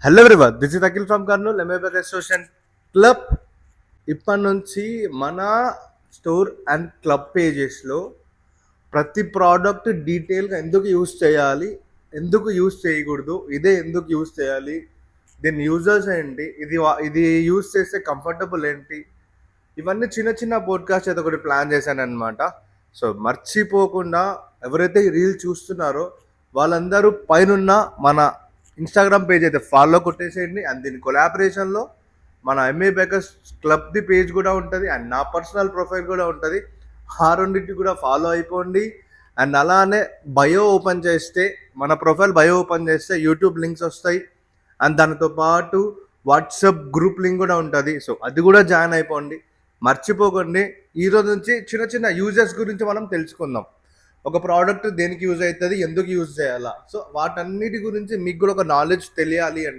Hello everyone, this is Akhil from Kurnool ఎంఏబెక్ association club. ఇప్పటి నుంచి మన స్టోర్ అండ్ క్లబ్ పేజెస్లో ప్రతి ప్రోడక్ట్ డీటెయిల్గా ఎందుకు యూస్ చేయాలి, ఎందుకు యూస్ చేయకూడదు, ఇదే ఎందుకు యూస్ చేయాలి, దీని యూజర్స్ ఏంటి, ఇది యూస్ చేస్తే కంఫర్టబుల్ ఏంటి, ఇవన్నీ చిన్న చిన్న పోడ్కాస్ట్ అయితే ఒకటి ప్లాన్ చేశాను అనమాట. సో మర్చిపోకుండా ఎవరైతే ఈ రీల్ చూస్తున్నారో వాళ్ళందరూ పైనున్న మన ఇన్స్టాగ్రామ్ పేజ్ అయితే ఫాలో కొట్టేసేయండి. అండ్ దీని కొలాబరేషన్లో మన ఎంఏ బేకర్స్ క్లబ్ది పేజ్ కూడా ఉంటుంది అండ్ నా పర్సనల్ ప్రొఫైల్ కూడా ఉంటుంది. ఆ రెండింటి కూడా ఫాలో అయిపోండి. అండ్ అలానే బయో ఓపెన్ చేస్తే, మన ప్రొఫైల్ బయో ఓపెన్ చేస్తే యూట్యూబ్ లింక్స్ వస్తాయి. అండ్ దానితో పాటు వాట్సాప్ గ్రూప్ లింక్ కూడా ఉంటుంది. సో అది కూడా జాయిన్ అయిపోండి. మర్చిపోకండి. ఈరోజు నుంచి చిన్న చిన్న యూజెస్ గురించి మనం తెలుసుకుందాం. ఒక ప్రోడక్ట్ దేనికి యూజ్ అవుతుంది, ఎందుకు యూజ్ చేయాలా, సో వాటన్నిటి గురించి మీకు కూడా ఒక నాలెడ్జ్ తెలియాలి అంటే